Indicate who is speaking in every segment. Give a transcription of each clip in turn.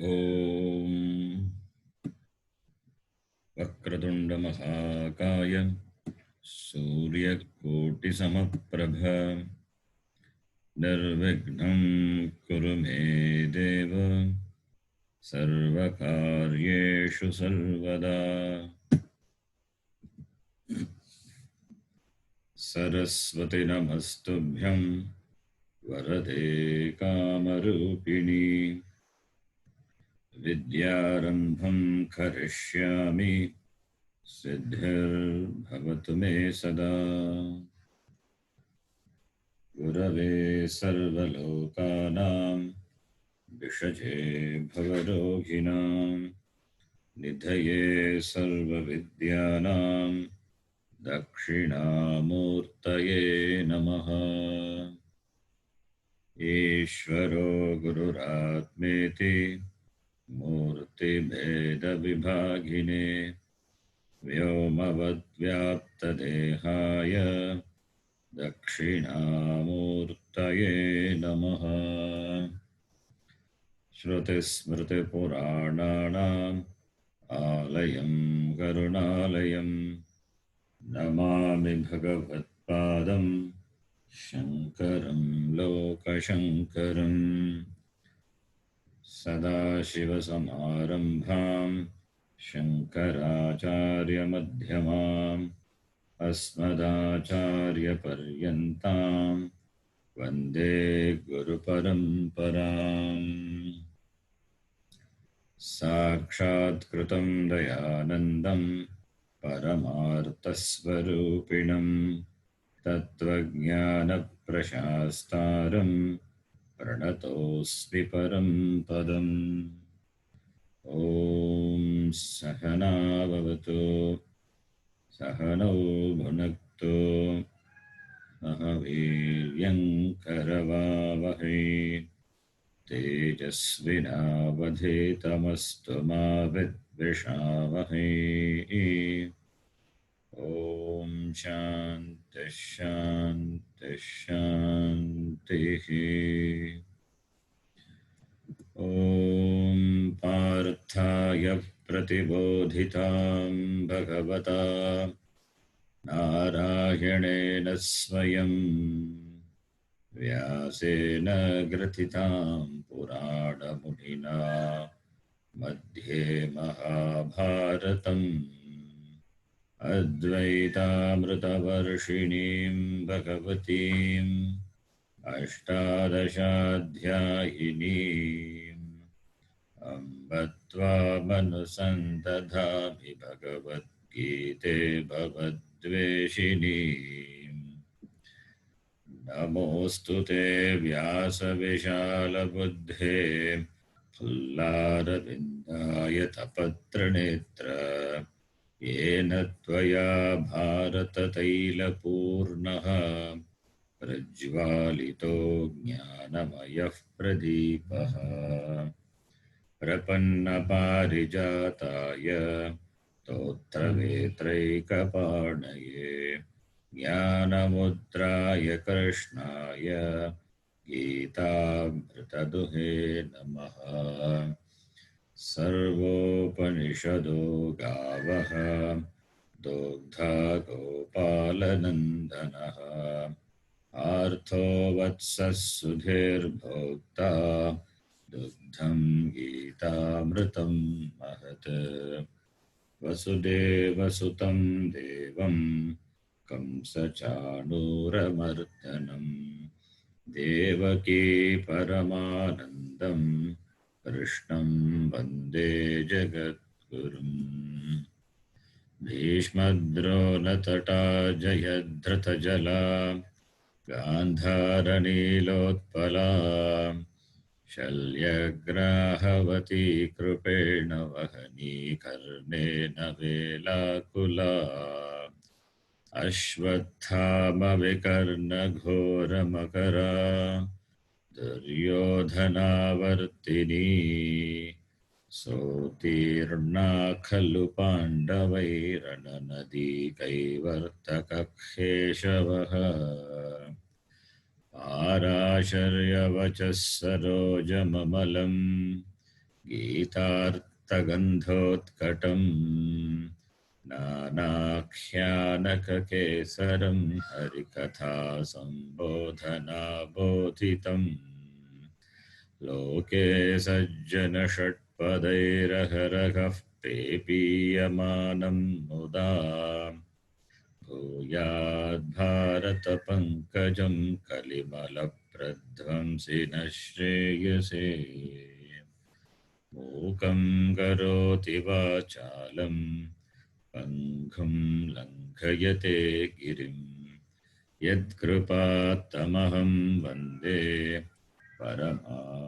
Speaker 1: ॐ वक्रतुण्डमहाकाय सूर्यकोटिसमप्रभ निर्विघ्नं कुरु मे देव सर्वकार्येषु सर्वदा। सरस्वती नमस्तुभ्यं वरदे कामरूपिणी विद्यारम्भं करिष्यामि सिद्धिर्भवतु मे सदा। गुरवे सर्वलोकानां विषजे भवरोगिणां निधये सर्वविद्यानां दक्षिणामूर्तये नमः। ईश्वरो गुरुरात्मेति मूर्तिभेदविभागिने व्योमवद्व्याप्तदेहाय दक्षिणामूर्तये नमः। श्रुतिस्मृतिपुराणानाम् आलयं करुणालयं नमामि भगवत्पादं शङ्करं लोकशङ्करम्। सदाशिवसमारम्भां शङ्कराचार्यमध्यमाम् अस्मदाचार्यपर्यन्तां वन्दे गुरुपरम्पराम्। साक्षात्कृतं दयानन्दं परमार्थस्वरूपिणं तत्त्वज्ञानप्रशास्तारं प्रणतोऽस्मि परं पदम्। ॐ सहना भवतु सहनौ भुनक्तु सह वीर्यङ्करवावहै तेजस्विनावधीतमस्तु मा विद्विषावहै। ॐ शान्तिः शान्तिः शान्तिः। ॐ पार्थाय प्रतिबोधितां भगवता नारायणेन स्वयं व्यासेन ग्रथितां पुराणमुनिना मध्ये महाभारतम् अद्वैतामृतवर्षिणीं भगवतीम् अष्टादशाध्यायिनीम् अम्ब त्वामनुसन्दधामि भगवद्गीते भवद्वेषिणीम्। नमोऽस्तु ते व्यासविशालबुद्धे फुल्लारविन्दायतपत्रनेत्र येन त्वया भारततैलपूर्णः प्रज्वालितो ज्ञानमयः प्रदीपः। प्रपन्नपारिजाताय स्तोत्रवेत्रैकपाणये ज्ञानमुद्राय कृष्णाय गीतामृतदुहे नमः। सर्वोपनिषदो गावः दोग्धा गोपालनन्दनः आर्तो वत्सः सुधीर्भोक्ता दुग्धं गीतामृतं महत्। वसुदेवसुतं देवं कंसचाणूरमर्दनं देवकी परमानन्दं कृष्णं वन्दे जगद्गुरुम्। भीष्मद्रोणतटा जयद्रथजला गान्धारनीलोत्पला शल्यग्राहवती कृपेण वहनी कर्णेन वेलाकुला अश्वत्थामविकर्णघोरमकरा दुर्योधनावर्तिनी सोत्तीर्णा खलु पाण्डवैरणनदीकैवर्तककेशवः पाराशर्यवचः सरोजममलम् गीतार्थगन्धोत्कटम् नानाख्यानककेसरं हरिकथा सम्बोधनाबोधितम् लोके सज्जनषट्पदैरहरहः पेपीयमानं मुदा भूयाद्भारतपङ्कजं कलिमलप्रध्वंसिनः श्रेयसे मूकं करोति वाचालं पङ्गुं लङ्घयते गिरिं यत्कृपात्तमहं वन्दे परमानन्दमाधवम्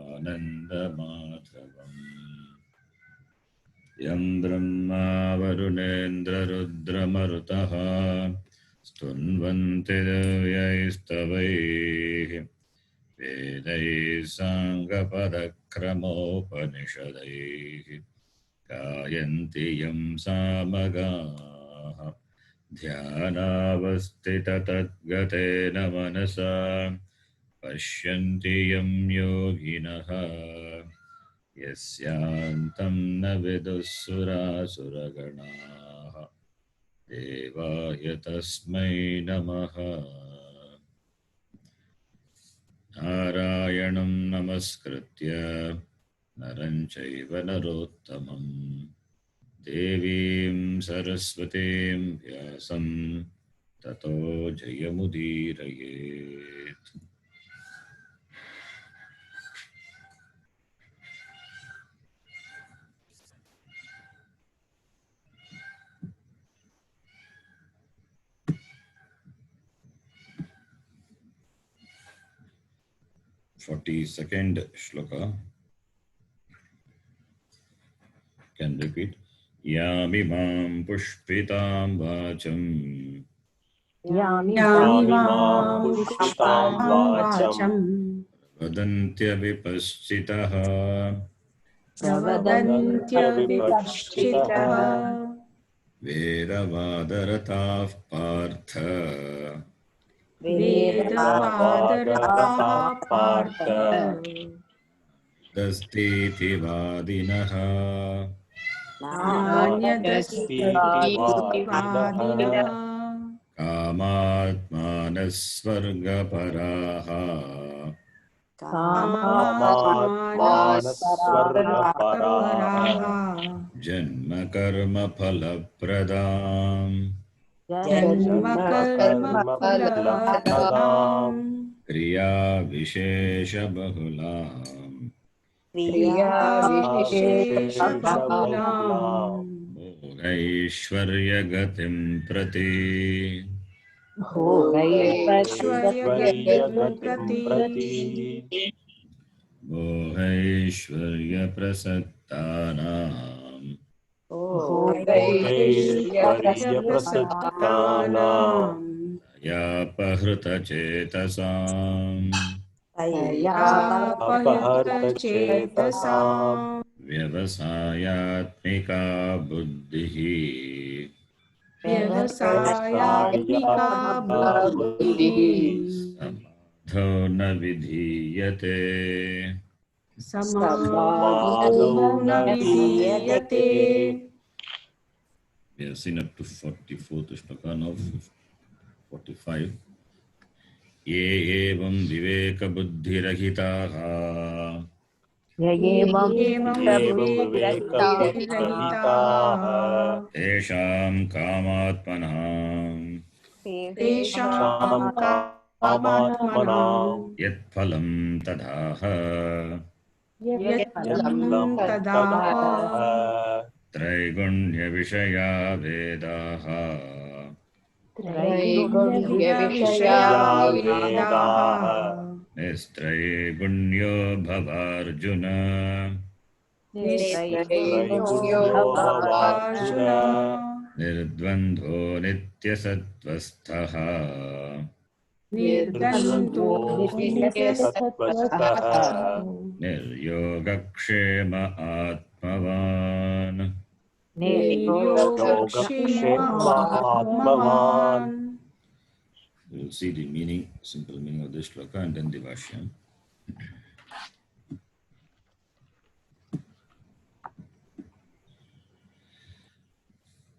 Speaker 1: यं ब्रह्मा वरुणेन्द्ररुद्रमरुतः स्तुन्वन्ति दिव्यैस्तवैः वेदैः साङ्गपदक्रमोपनिषदैः गायन्ति यं सामगाः ध्यानावस्थिततद्गतेन मनसा पश्यन्ति यं योगिनः यस्यान्तं न विदुःसुरासुरगणाः देवाय तस्मै नमः। नारायणं नमस्कृत्य नरं चैव नरोत्तमं देवीं सरस्वतीं व्यासं ततो जयमुदीरयेत्। Second shloka. Can repeat. Yamimam pushpitam vacham
Speaker 2: Yamimam pushpitam vacham
Speaker 1: vadantya vipaschitaha Vedavadaratav partha Dastiti vadinaha Kamatmanasvargaparaha Janma karma phalapradam Kriya vishesha bahulam Bhogaishvarya gatim prati Bhogaishvarya prasattanam Yapahrita chetasam Vyavasayatmika buddhihi Samadho na vidhiyate We have seen up to 44th shloka, now 45. Ye evam viveka buddhirahitaha Tesham kamatmanam Yat phalam tadaha Traigunya vishaya vedaha Nistraigunya bhavarjuna Nirdvandho nityasattvasthaha Niryogakshema atmavan We will see the meaning, simple meaning of this shloka and then the Bhashyam.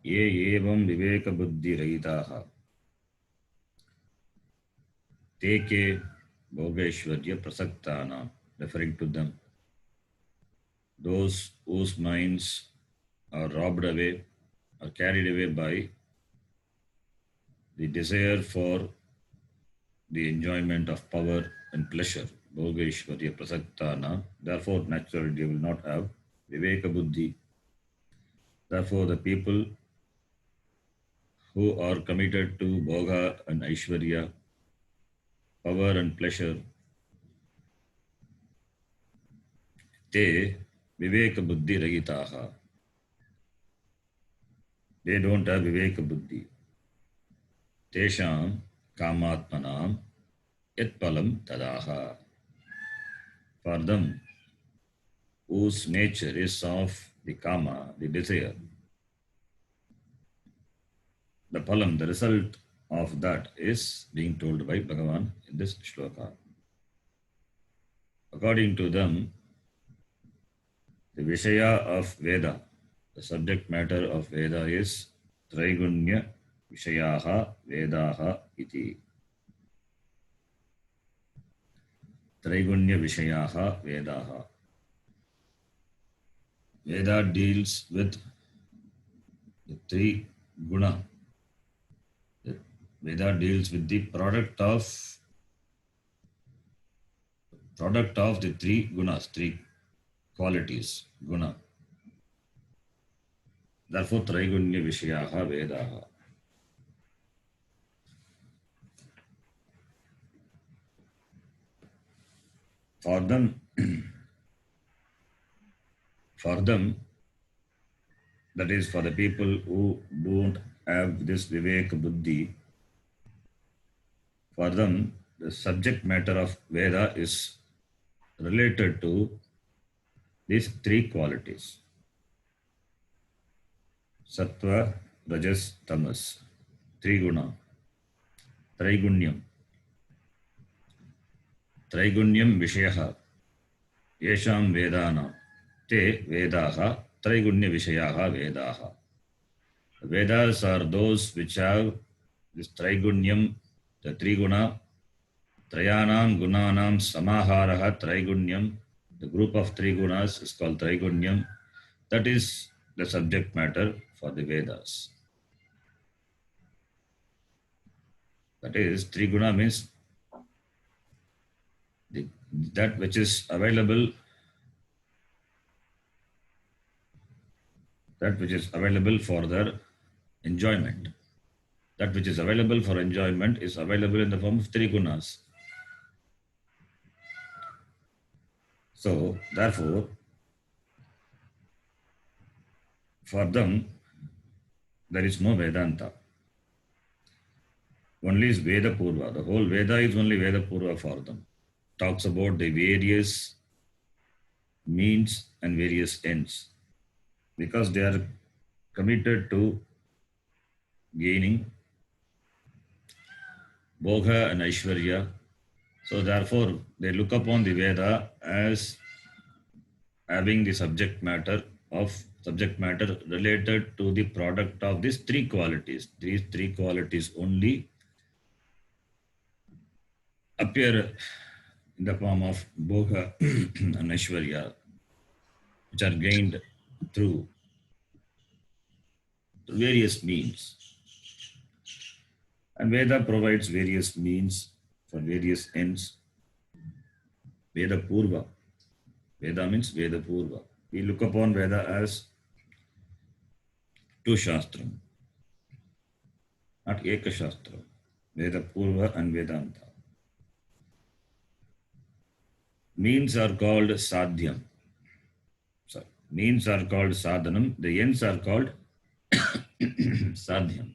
Speaker 1: ये एवं विवेकबुद्धिरहिताः ते के भोगैश्वर्य प्रसक्तानां, referring to them, those whose minds are robbed away or carried away by the desire for the enjoyment of power and pleasure, Bhogaishwarya Prasaktana. Therefore, naturally, they will not have Viveka Buddhi. Therefore, the people who are committed to Bhoga and Aishwarya, power and pleasure, they Viveka Buddhi Ragitaha. They don't have Viveka Buddhi. Tesham Kamatmanam Yat Palam Tadaha. For them, whose nature is of the Kama, the desire, the palam, the result of that is being told by Bhagavan in this shloka. According to them, the Vishaya of Veda, the subject matter of Veda is Traigunya Vishayaha Vedaha iti. Traigunya Vishayaha Vedaha. Veda deals with the three guna. Veda deals with the product of the three gunas, three qualities, guna. Therefore, Traigunya Vishayaha Vedaha. For them, that is for the people who don't have this Vivek Buddhi, for them, the subject matter of Veda is related to these three qualities: Sattva, Rajas, Tamas, Triguna, Traigunyam. Traigunyam Vishayaha, Yesham Vedana, Te Vedaha, Traigunya Vishayaha Vedaha. The Vedas are those which have this Traigunyam, the Triguna, Trayanam Gunanam Samaharaha Traigunyam. The group of three gunas is called Traigunyam. That is the subject matter for the Vedas. That is, Triguna means that which is available, for their enjoyment. That which is available for enjoyment is available in the form of three gunas. So, therefore, for them, there is no Vedanta. Only is Veda Purva. The whole Veda is only Veda Purva for them. Talks about the various means and various ends. Because they are committed to gaining Bhoga and Aishwarya. So therefore, they look upon the Veda as having the subject matter related to the product of these three qualities. These three qualities only appear in the form of Bhoga and Aishwarya, which are gained through various means. And Veda provides various means for various ends. Veda Purva. Veda means Veda Purva. We look upon Veda as two Shastram, not Eka Shastra. Veda Purva and Vedanta. Means are called Sadhyam. Sorry. Means are called Sadhanam. The ends are called Sadhyam.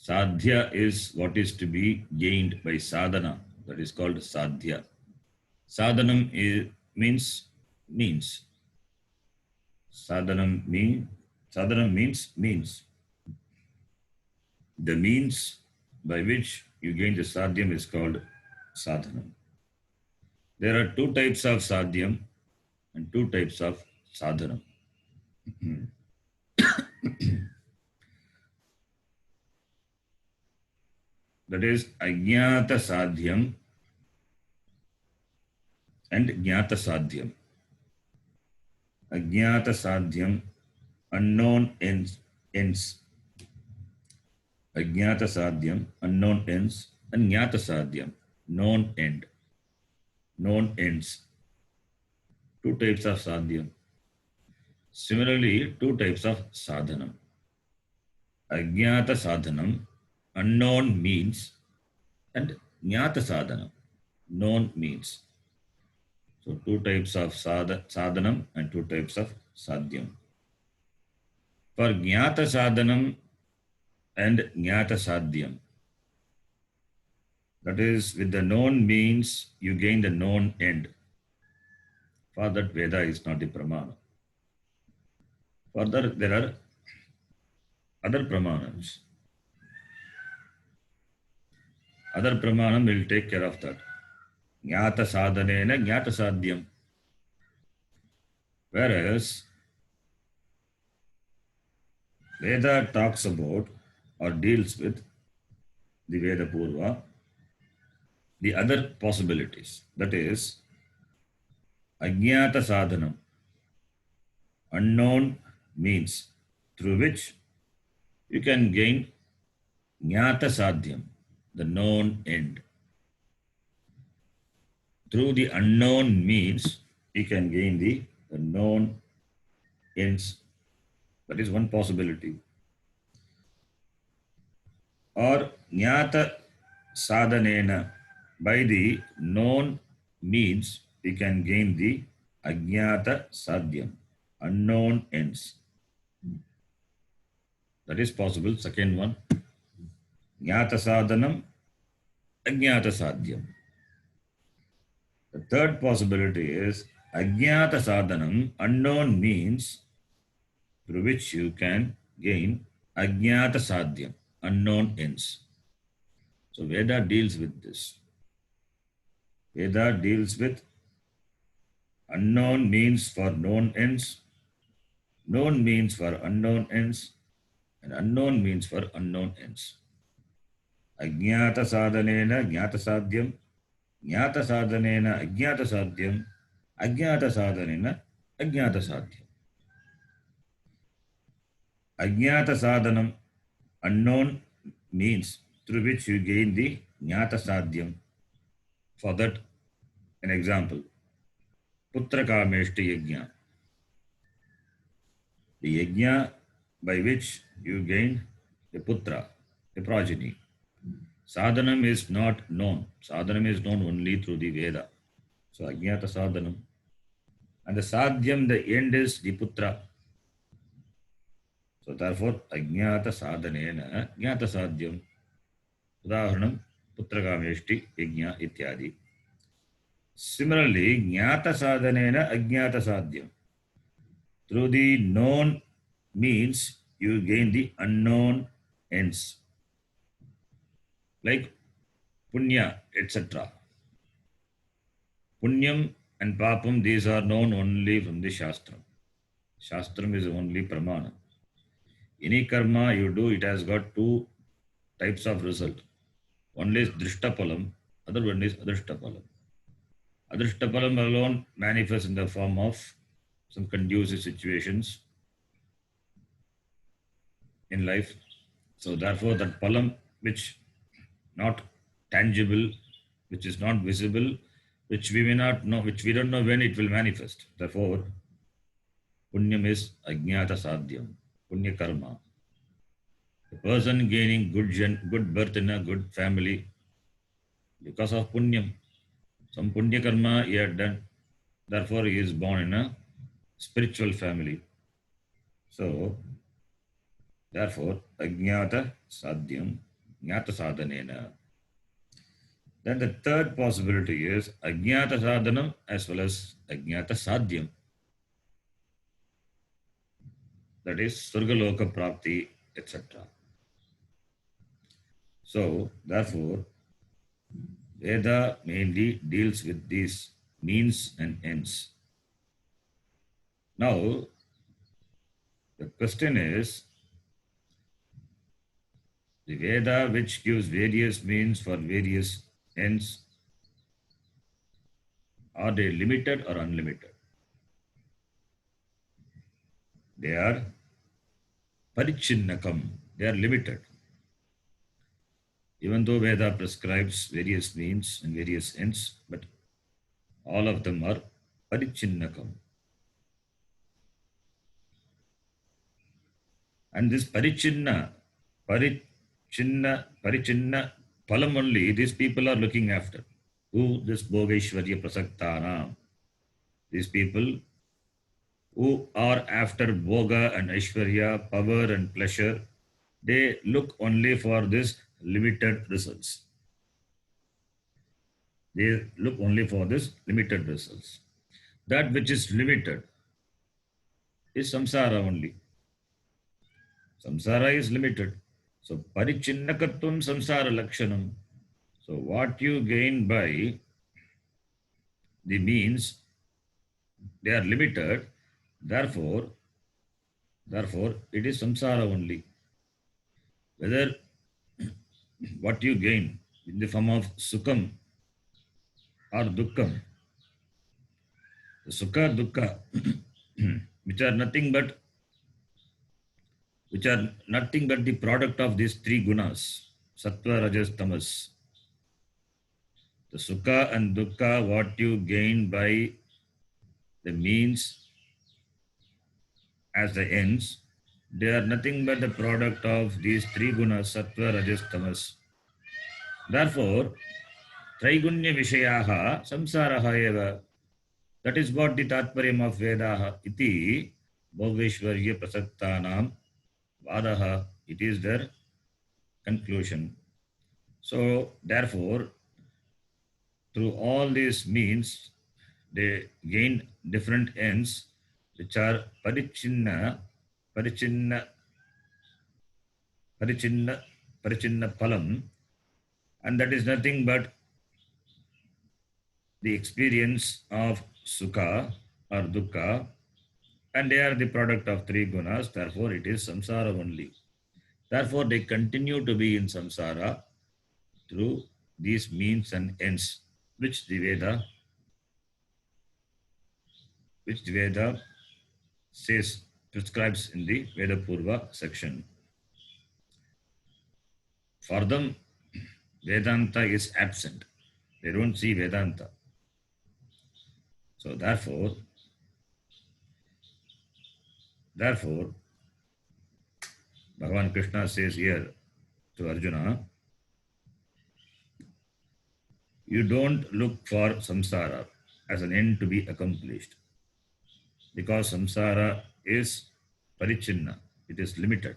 Speaker 1: Sadhya is what is to be gained by sadhana. That is called sadhya. Sadhanam means means. Sadhanam means means. The means by which you gain the sadhyam is called sadhanam. There are two types of sadhyam and two types of sadhanam. That is Ajnata Sadhyam and Jnata Sadhyam. Ajnata Sadhyam, unknown ends. Ajnata Sadhyam, unknown ends, and Jnata Sadhyam, known end. Known ends. Two types of Sadhyam. Similarly, two types of Sadhanam. Ajnata Sadhanam, unknown means, and Jnata Sadhanam, known means. So two types of sadhanam and two types of sadhyam. For jnata sadhanam and jnata sadhyam, that is, with the known means, you gain the known end. For that, Veda is not the pramana. Further, there are other pramanams. Other pramanam will take care of that. Jnata sadhanena jnata sadhyam. Whereas Veda talks about or deals with the Veda Purva, the other possibilities. That is, Ajnata sadhanam, unknown means through which you can gain jnata sadhyam, the known end. Through the unknown means, you can gain the known ends. That is one possibility. Or jnata sadhanena, by the known means, you can gain the ajnata sadhyam, unknown ends. That is possible. Second one, jnata sadhanam, ajnata sadhyam. The third possibility is ajnata sadhanam, unknown means through which you can gain ajnata sadhyam, unknown ends. So Veda deals with this. Veda deals with unknown means for known ends, known means for unknown ends, and unknown means for unknown ends. Ajnata sadhanena jnata sadhyam, jnata sadhanena ajnata sadhyam, ajnata sadhanena ajnata sadhyam. Ajnata sadhanam, unknown means through which you gain the jnata sadhyam. For that, an example, putra kameshti yajna. The yajna by which you gain a putra, a progeny. Sadhanam is not known. Sadhanam is known only through the Veda. So ajnata sadhanam. And the sadhyam, the end is the putra. So therefore, ajnata sadhanena jnata sadhyam. Udaharanam, putra kameshti yajna ityadi. Similarly, jnata sadhanena ajnata sadhyam. Through the known means, you gain the unknown ends, like punya, etc. Punyam and papam, these are known only from the Shastram. Shastram is only pramana. Any karma you do, it has got two types of result. One is drishtapalam, other one is adrishtapalam. Adrishtapalam alone manifests in the form of some conducive situations in life. So therefore, that palam, which not tangible, which is not visible, which we may not know, which we don't know when it will manifest. Therefore, punyam is ajnata sadhyam, punya karma. A person gaining good birth in a good family because of punyam. Some punya karma he had done. Therefore, he is born in a spiritual family. So, therefore, ajnata sadhyam, jnata sadhanena. Then the third possibility is ajnata sadhanam as well as ajnata sadhyam. That is surgaloka prapti, etc. So, therefore, Veda mainly deals with these means and ends. Now, the question is, The Veda which gives various means for various ends, are they limited or unlimited? They are parichinnakam. They are limited. Even though Veda prescribes various means and various ends, but all of them are parichinnakam. And this parichinna phalam only these people are looking after. Who? This Bhogeshwarya Prasaktana. These people who are after Bhoga and Aishwarya, power and pleasure, they look only for this limited results. They look only for this limited results. That which is limited is samsara only. Samsara is limited. So parichinnakatvam samsara lakshanam. So what you gain by the means, they are limited. Therefore, it is samsara only. Whether what you gain in the form of sukham or dukkham, the sukha, dukkha, which are nothing but the product of these three gunas, sattva, rajas, tamas. The sukha and dukkha, what you gain by the means as the ends, they are nothing but the product of these three gunas, sattva, rajas, tamas. Therefore, traigunya vishayaha samsaraha eva. That is what the tatparyam of Vedaha iti Bhogeshwarya Prasaktanam Vadaha. It is their conclusion. So, therefore, through all these means, they gain different ends which are parichinna phalam, and that is nothing but the experience of sukha or dukkha, and they are the product of three gunas. Therefore, it is samsara only. Therefore, they continue to be in samsara through these means and ends, which the Veda says, prescribes in the Veda Purva section. For them, Vedanta is absent. They don't see Vedanta. So therefore, Bhagavan Krishna says here to Arjuna, you don't look for samsara as an end to be accomplished, because samsara is parichinna, it is limited.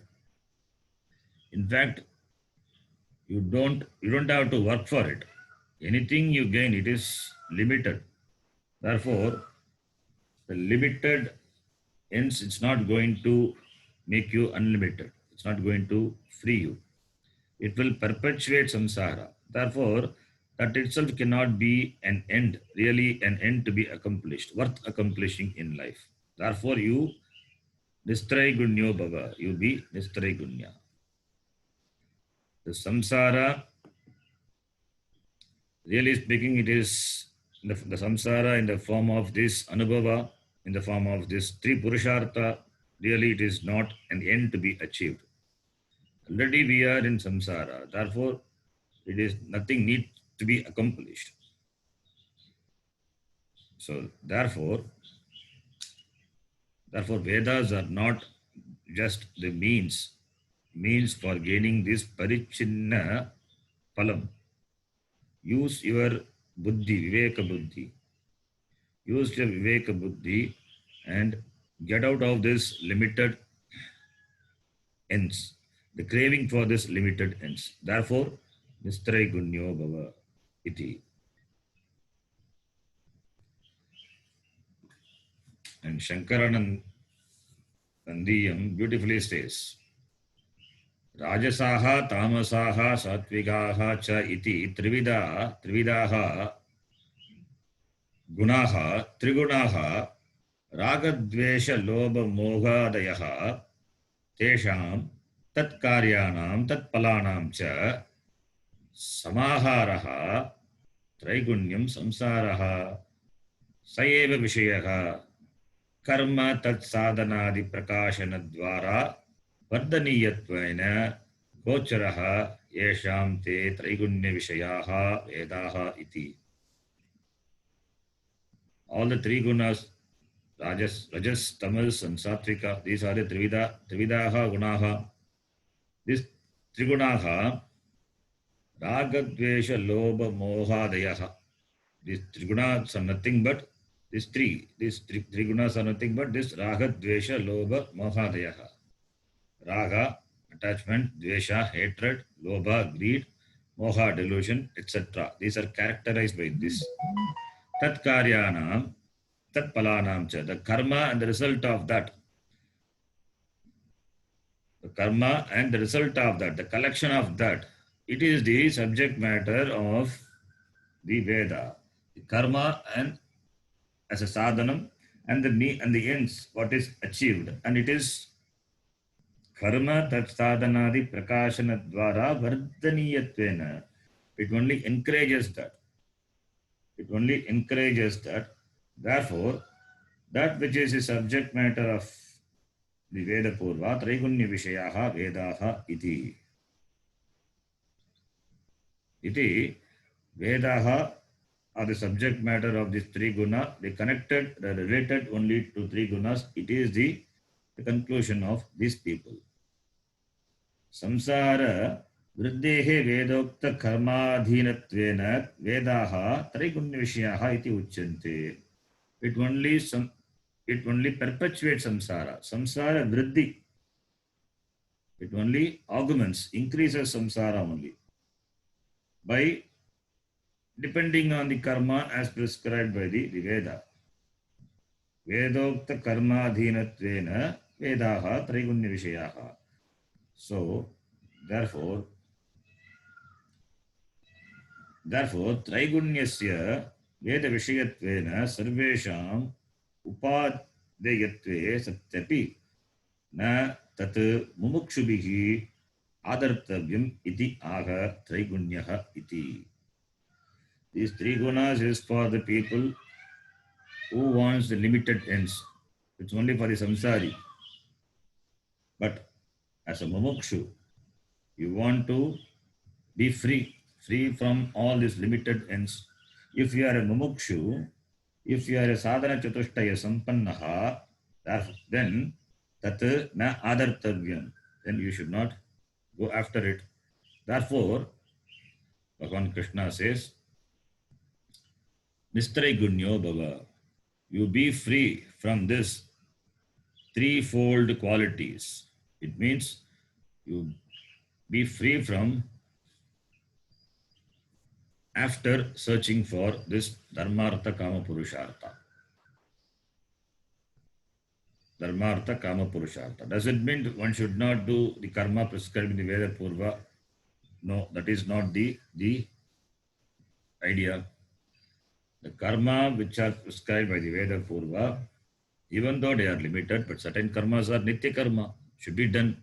Speaker 1: In fact, you don't have to work for it. Anything you gain, it is limited. Therefore, the limited ends, it's not going to make you unlimited. It's not going to free you. It will perpetuate samsara. Therefore, that itself cannot be an end, really an end to be accomplished, worth accomplishing in life. Therefore, you nistraigunya bhava, you be nistraigunya. The samsara, really speaking, it is the samsara in the form of this anubhava, in the form of this three purushartha, really it is not an end to be achieved. Already we are in samsara, therefore it is nothing need to be accomplished. So therefore Vedas are not just the means for gaining this parichinna phalam. Use your buddhi, viveka buddhi. Use your viveka buddhi and get out of this limited ends, the craving for this limited ends. Therefore, nistraigunya bhava iti. And Shankaranandiyam beautifully says, Rajasaha, Tamasaha, Sattvigaha cha iti trividaha gunaha, trigunaha, ragadvesha lobha mohadayaha, tesham tat karyanam tat palanam cha samaharaha traigunyam samsaraha स एव विषयः कर्म तत् साधनादि प्रकाशन द्वारा वर्धनीयत्वेन गोचरः येषां ते त्रैगुण्य विषयाः वेदाः इति. All the three gunas, rajas, tamas and satvika, these are the trividaha gunaha. These trigunaha, raga, dvesha, lobha, mohadayaha. These trigunas are nothing but these three gunas are nothing but this raga, dvesha, lobha, mohadayaha. Raga, attachment, dvesha, hatred, lobha, greed, moha, delusion, etc. These are characterized by this. Tat karyanam, tat palanam cha. The karma and the result of that. The karma and the result of that, the collection of that, it is the subject matter of the Veda. The karma and as a sadhanam and the ends, what is achieved. And it is karma tat sadhanadi prakashana dvara vardhaniyatvena. It only encourages that. It only encourages that. Therefore, that which is the subject matter of the Veda Purva, Traigunya Vishayaha Vedaha iti. Iti Vedaha are the subject matter of these three guna. They connected, they related only to three gunas. It is the conclusion of these people. Samsara Vriddhehe Vedokta Karmadhinatvena Vedaha Traigunya Vishayaha iti uchyante. It only perpetuates samsara. Samsara vriddhi. It only augments, increases samsara only. By depending on the karma as prescribed by the Veda. Vedokta karma adhinatvena vedaha traigunya vishayaha. So, therefore, traigunyasya veda vishayatvena sarvesham upadeyatve satyapi na tat mumukshubhihi adartavyam iti aga traigunyah iti. These three gunas is for the people who wants the limited ends. It's only for the samsari. But as a mumukshu, you want to be free from all these limited ends. If you are a mumukshu, if you are a sadhana chatushtaya sampannaha, then tat na adartavyam. Then you should not go after it. Therefore, Bhagavan Krishna says, Nistraigunyo bhava. You be free from this threefold qualities. It means you be free from after searching for this dharmartha kama purushartha. Dharmartha kama purushartha. Does it mean one should not do the karma prescribed in the Veda Purva? No, that is not the idea. The karma which are prescribed by the Veda Purva, even though they are limited, but certain karmas are nitya karma, should be done.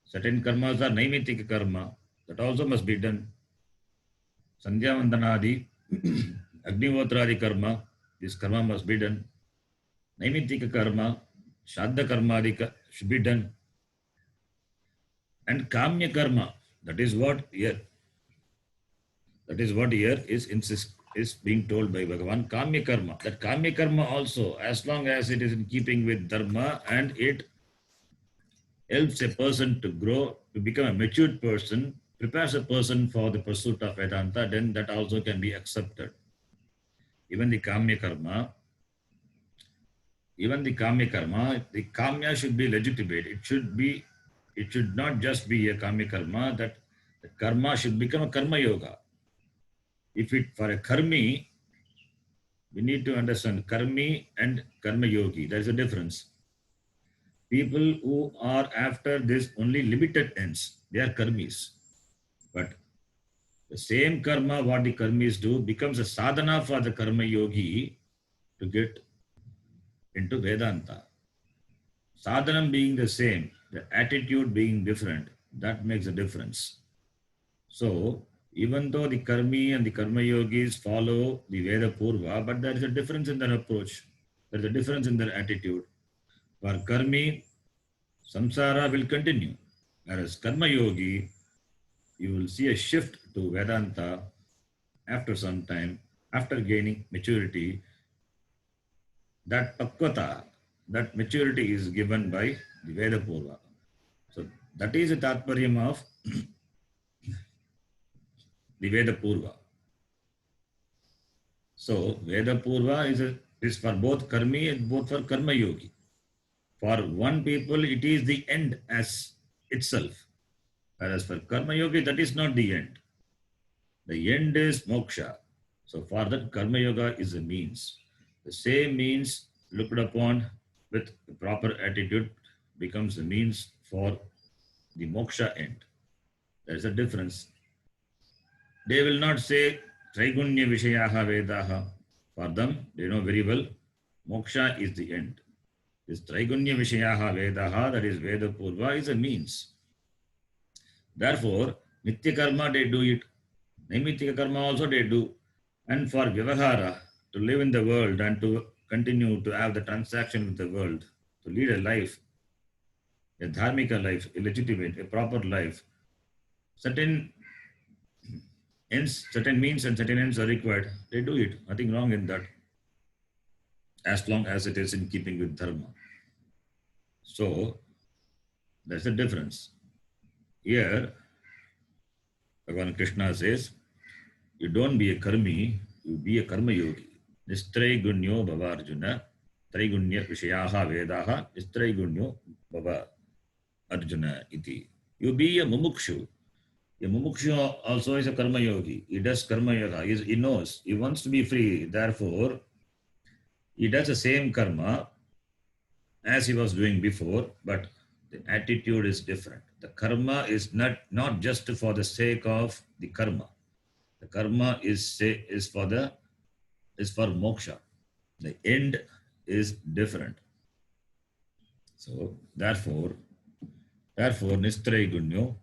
Speaker 1: Certain karmas are naimitika karma, that also must be done. Sandhya Vandanadi, Agnihotradi karma, this karma must be done. Naimitika karma, Shraddha karmadika should be done. And Kamya karma, that is what here is being told by Bhagavan. Kamya karma. That Kamya karma also, as long as it is in keeping with Dharma and it helps a person to grow, to become a matured person, prepares a person for the pursuit of Vedanta, then that also can be accepted. Even the Kamya karma, the Kamya should be legitimate. It should not just be a Kamya karma, that the karma should become a Karma Yoga. For a karmi, we need to understand karmi and karma yogi. There is a difference. People who are after this only limited ends, they are karmis. But the same karma, what the karmis do, becomes a sadhana for the karma yogi to get into Vedanta. Sadhanam being the same, The attitude being different, that makes a difference. So, even though the Karmi and the Karma Yogis follow the Veda Purva, but there is a difference in their approach. There is a difference in their attitude. For Karmi, samsara will continue. Whereas Karma Yogi, you will see a shift to Vedanta after some time, after gaining maturity. That pakvata, that maturity is given by the Veda Purva. So that is the tatparyam of the Veda Purva. So Veda Purva is for both Karmi and both for Karma Yogi. For one people, it is the end as itself. Whereas for Karma Yogi, that is not the end. The end is moksha. So for that, Karma Yoga is a means. The same means looked upon with the proper attitude becomes the means for the moksha end. There is a difference. They will not say Traigunya Vishayaha Vedaha. For them, they know very well moksha is the end. This Traigunya Vishayaha Vedaha, that is Veda Purva, is a means. Therefore, Nitya Karma they do it. Naimitya Karma also they do. And for Vyavahara, to live in the world and to continue to have the transaction with the world, to lead a life, a dharmika life, a legitimate, a proper life, certain ends, certain means and certain ends are required. They do it. Nothing wrong in that, as long as it is in keeping with dharma. So, there's a difference. Here, Bhagavan Krishna says, you don't be a karmi, you be a karma yogi. Nistraigunyo bhava Arjuna, traigunya vishayaha vedaha, nistraigunyo bhava Arjuna iti. You be a mumukshu. A mumukshu also is a karma yogi. He does karma yoga. He knows. He wants to be free. Therefore, he does the same karma as he was doing before, but the attitude is different. The karma is not just for the sake of the karma. The karma is for moksha. The end is different. So therefore Nistraigunyo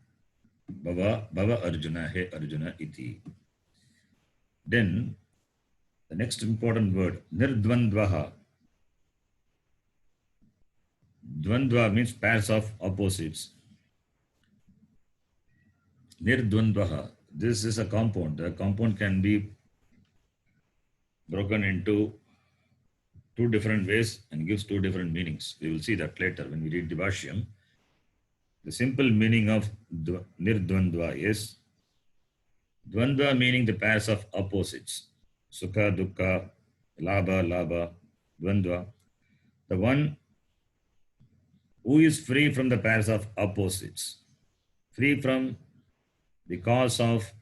Speaker 1: Bhava Arjuna, he Arjuna iti. Then the next important word, Nirdvandvaha. Dvandva means pairs of opposites. Nirdvandvaha. This is a compound. The compound can be broken into two different ways and gives two different meanings. We will see that later when we read the Bhashyam. The simple meaning of Nirdvandva is Dvandva meaning the pairs of opposites. Sukha, Dukkha, Labha, Dvandva. The one who is free from the pairs of opposites, free from the cause of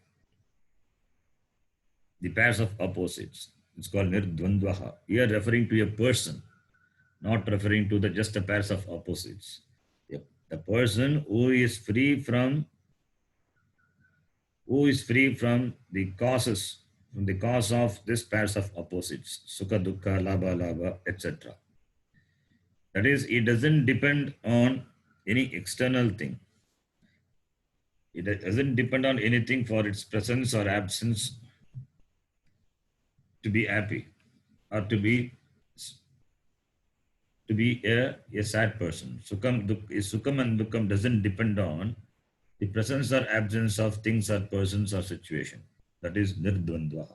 Speaker 1: the pairs of opposites. It's called Nirdvandvaha. Here referring to a person, not referring to just the pairs of opposites. The person who is free from the causes, from the cause of these pairs of opposites, Sukha, Dukkha, Labha, etc. That is, it doesn't depend on any external thing. It doesn't depend on anything for its presence or absence to be happy or to be a sad person. Sukham and Dukkham doesn't depend on the presence or absence of things or persons or situation. That is Nirdvandvaha.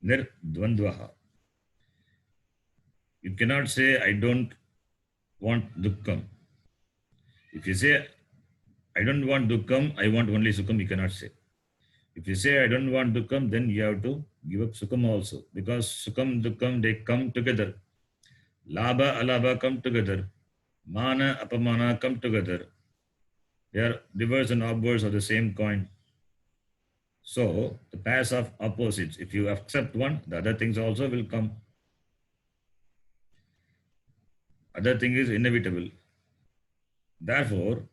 Speaker 1: Nirdvandvaha. You cannot say, I don't want Dukkham. If you say, I don't want Dukkham, I want only Sukham, you cannot say. If you say, I don't want Dukkham, then you have to give up Sukham also. Because Sukham, Dukkham, they come together. Labha, Alabha come together. Mana, Apamana come together. They are reverse and obverse of the same coin. So, the pairs of opposites, if you accept one, the other things also will come. Other thing is inevitable. Therefore,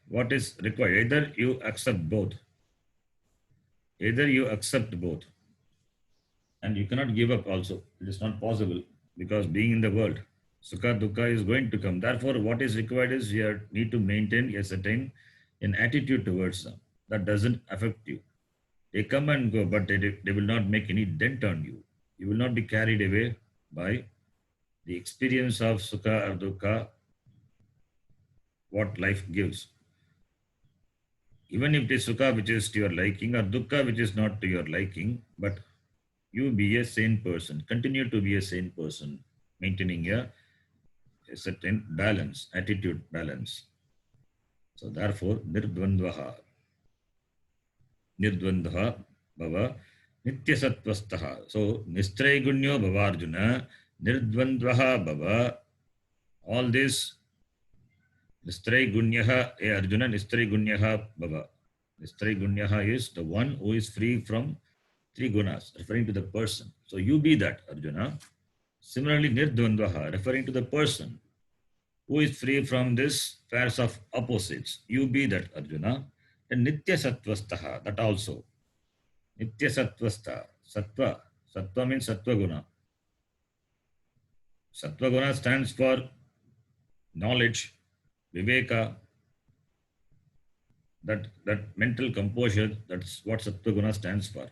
Speaker 1: what is required? Either you accept both. And you cannot give up also. It is not possible because being in the world, sukha dukkha is going to come. Therefore, what is required is you need to maintain a certain an attitude towards them that doesn't affect you. They come and go, but they will not make any dent on you. You will not be carried away by the experience of sukha or dukkha, what life gives. Even if it is sukha which is to your liking or dukkha which is not to your liking, but you be a sane person, continue to be a sane person, maintaining a certain balance, attitude balance. So therefore, nirdvandvaha bhava nityasattvastaha. So nistraigunyo bhava Arjuna, nirdvandvaha bhava. All this nistraigunyaha, Arjuna, nistraigunyaha bhava. Nistraigunyaha is the one who is free from three gunas, referring to the person. So you be that, Arjuna. Similarly, nirdvandvaha, referring to the person who is free from this pairs of opposites. You be that, Arjuna. And nitya sattvastaha, that also. Nitya sattvasta, sattva. Sattva means sattva guna. Sattva guna stands for knowledge, viveka, that mental composure. That's what sattva guna stands for.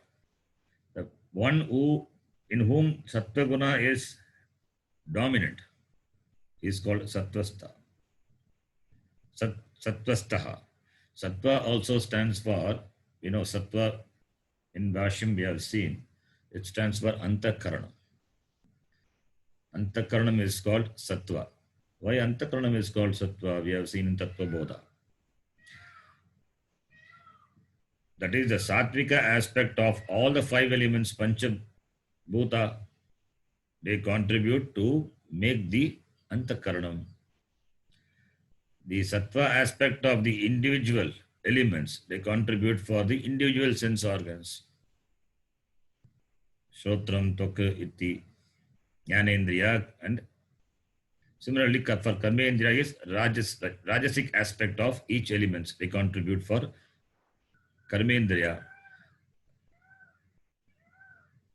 Speaker 1: The one who in whom sattva guna is dominant is called sattvasta. Sattvastaha. Sattva also stands for, sattva in Bhashyam we have seen, it stands for antakaranam. Antakaranam is called sattva. Why antakaranam is called sattva? We have seen in Tattva Bodha. That is the sattvika aspect of all the five elements, pancha bhuta, they contribute to make the antakaranam. The sattva aspect of the individual elements, they contribute for the individual sense organs. Shotram, Tvaka, Iti, Jnanendriya, and similarly for Karmendriya is rajasic aspect of each elements. They contribute for Karmendriya.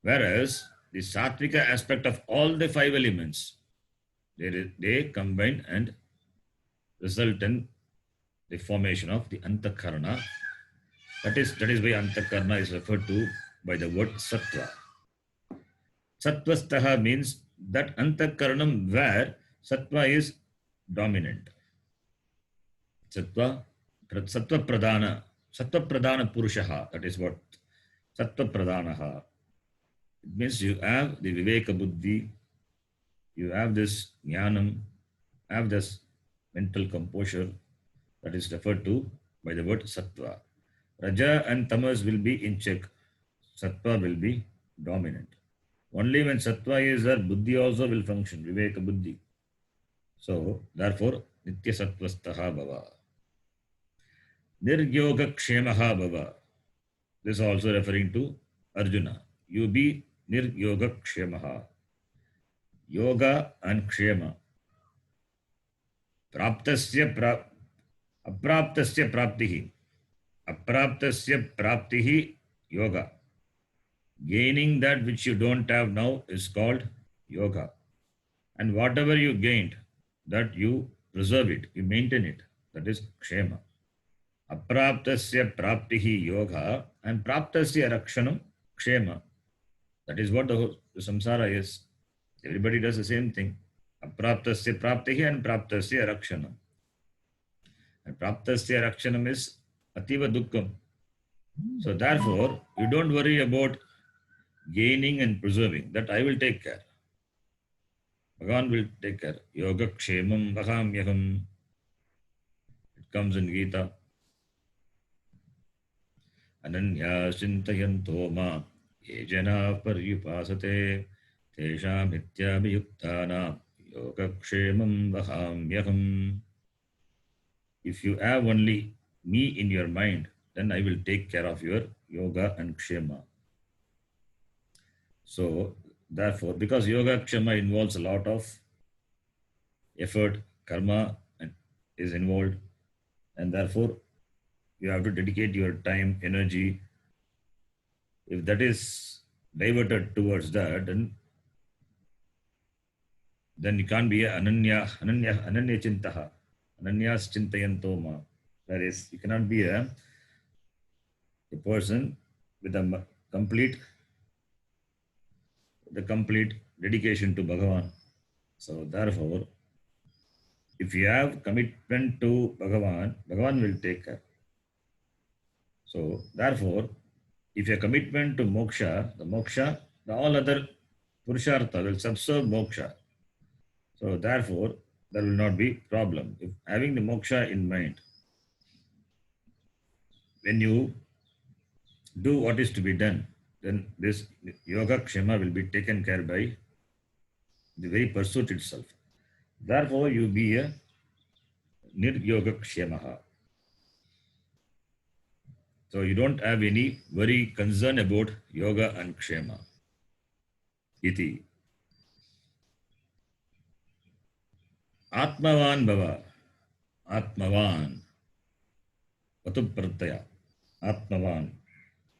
Speaker 1: Whereas the sattvika aspect of all the five elements, they combine and result in the formation of the antakarana. That is why antakarana is referred to by the word sattva. Sattvastaha means that antakaranam where sattva is dominant. Sattva pradana purushaha. That is what sattva pradanaha. It means you have the viveka buddhi, you have this jnanam, have this mental composure that is referred to by the word sattva. Raja and tamas will be in check. Sattva will be dominant. Only when sattva is there, buddhi also will function, viveka buddhi. So, therefore, nitya sattvastaha bhava. Niryoga kshemaha bhava. This is also referring to Arjuna. You be niryoga kshemaha. Yoga and kshema. Praptasya apraptasya praptihi. Apraptasya praptihi yoga. Gaining that which you don't have now is called yoga. And whatever you gained, that you preserve it, you maintain it. That is kshema. Apraptasya praptihi yoga and praptasya rakshanam kshema. That is what the samsara is. Everybody does the same thing. Apraptasya praptihi and praptasya rakshanam. And praptasya rakshanam is ativa dukkham. So therefore, you don't worry about gaining and preserving. That I will take care. Bhagavan will take care. Yoga kshemam vahamyaham. It comes in Gita. Ananya chintayanto ma ye jana paryupasate tesham nityabhiyuktana yoga kshemam vahamyaham. If you have only me in your mind, then I will take care of your yoga and kshema. So, therefore, because yoga kshema involves a lot of effort, karma is involved, and therefore, you have to dedicate your time, energy. If that is diverted towards that, then you can't be a ananya chintaha, ananyas chintayanto ma. That is, you cannot be a person with the complete dedication to Bhagavan. So therefore, if you have commitment to Bhagavan, Bhagavan will take care. So therefore, if your commitment to moksha, the all other purushartha will subserve moksha. So therefore, there will not be problem. If having the moksha in mind, when you do what is to be done, then this yoga kshema will be taken care by the very pursuit itself. Therefore, you be a niryoga kshemaha. So you don't have any very concern about yoga and kshema. Iti. Atmavan bhava. Atmavan. Patu pratyaya. Atmavan.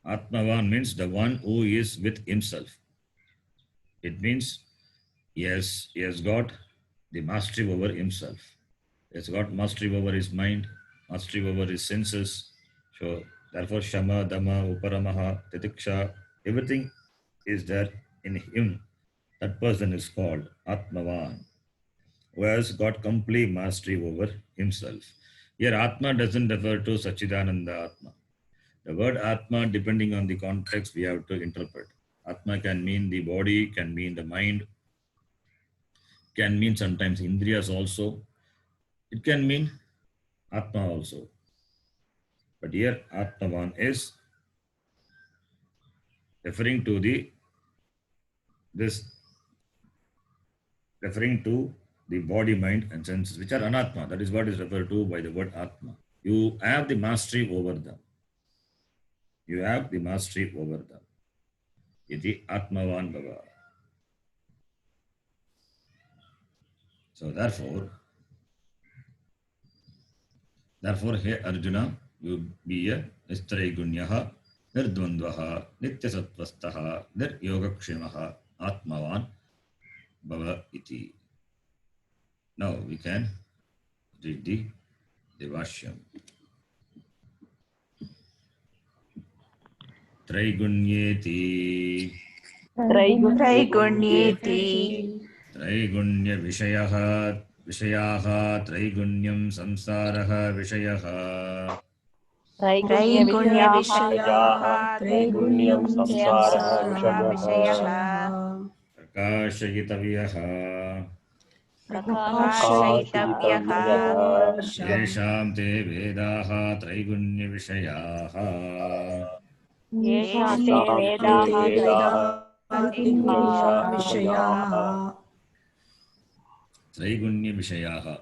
Speaker 1: Atmavan means the one who is with himself. It means he has got the mastery over himself. He has got mastery over his mind, mastery over his senses. So therefore, shama, dhamma, uparamaha, titiksha, everything is there in him. That person is called Atmavan, who has got complete mastery over himself. Here, Atma doesn't refer to Sachidananda Atma. The word Atma, depending on the context, we have to interpret. Atma can mean the body, can mean the mind, can mean sometimes Indriyas also. It can mean Atma also. But here, Atmavan is referring to the body, mind, and senses, which are anatma. That is what is referred to by the word Atma. You have the mastery over them. You have the mastery over them. Iti Atmavan Bhava. So therefore, hey Arjuna, you be a Nistragunyaha, Nirdvandvaha, Nityasatvastaha, Niryogakshimaha, Atmavan Bhava iti. Now we can read the Devashyam. Traigunyeti.
Speaker 2: Traigunyeti.
Speaker 1: Traigunya Vishayaha Traigunyam Samsaraha Vishayaha.
Speaker 2: Traigunya Vishayaha Traigunyam Samsaraha Vishayaha.
Speaker 1: Prakashayitavyaha.
Speaker 2: Prakashayitavyaha.
Speaker 1: Yesham te Vedaha Traigunya Vishayaha.
Speaker 2: Yesham te Vedaha Traigunya Vishayaha.
Speaker 1: Traigunya Vishayaha.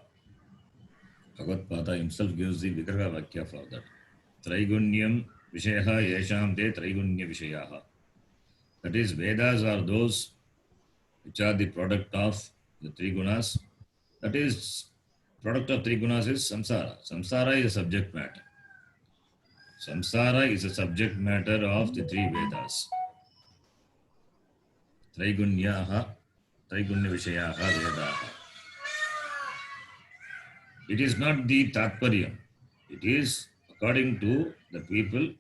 Speaker 1: Bhagavad himself gives the Vigraha Vakya for that. Traigunyam Vishayaha Yesham te Traigunya Vishayaha. That is, Vedas are those which are the product of the three gunas. That is, product of three gunas is samsara. Samsara is a subject matter. Samsara is a subject matter of the three Vedas. Traigunya Vishayaha Vedaha. It is not the Tatparyam. It is according to the people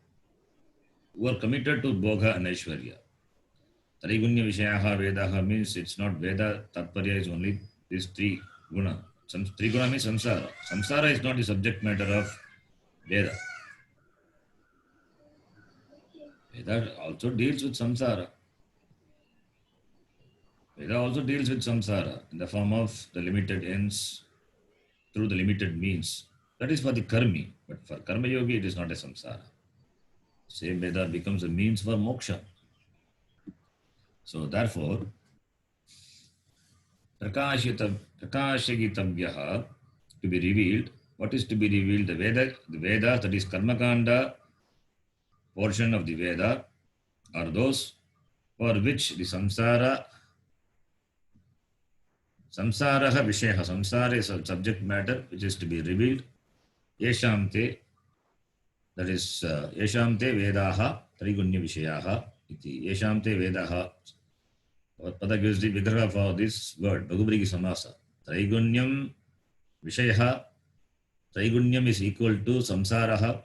Speaker 1: who are committed to Bhoga and Aishwarya. Traigunya Vishayaha Vedaha means it's not Veda. Tatparya is only these three guna. Three guna means samsara. Samsara is not the subject matter of Veda. Veda also deals with samsara. Veda also deals with samsara in the form of the limited ends through the limited means. That is for the karmi. But for karma yogi, it is not a samsara. Same Veda becomes a means for moksha. So therefore, Prakashagitavyaha, to be revealed. What is to be revealed? The Veda, that is Karmakanda portion of the Veda, are those for which the samsaraha vishayaha, samsara is a subject matter which is to be revealed. Yeshamte, that is Yeshamte Vedaha Traigunya Vishayaha, iti. Yesham te Vedaha. Pada gives the vigraha for this word, Bhagubhrigi Samasa. Traigunyam Vishayaha. Traigunyam is equal to Samsaraha.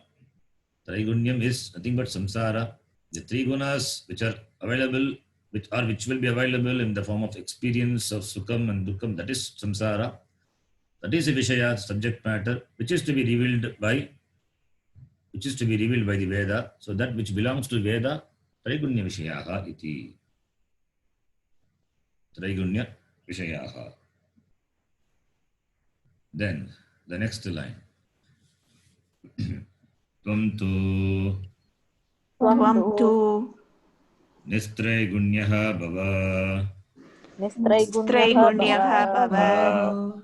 Speaker 1: Traigunyam is nothing but Samsara. The three gunas which are available, which will be available in the form of experience of Sukham and Dukkham, that is Samsara. That is a Vishaya, subject matter, which is to be revealed by the Veda. So that which belongs to Veda, Traigunya Vishayaha iti. Traigunya Vishayaha. Then the next line. Tvam tu
Speaker 2: Tvam tu
Speaker 1: Nistraigunyah bhava.
Speaker 2: Nistraigunyah bhava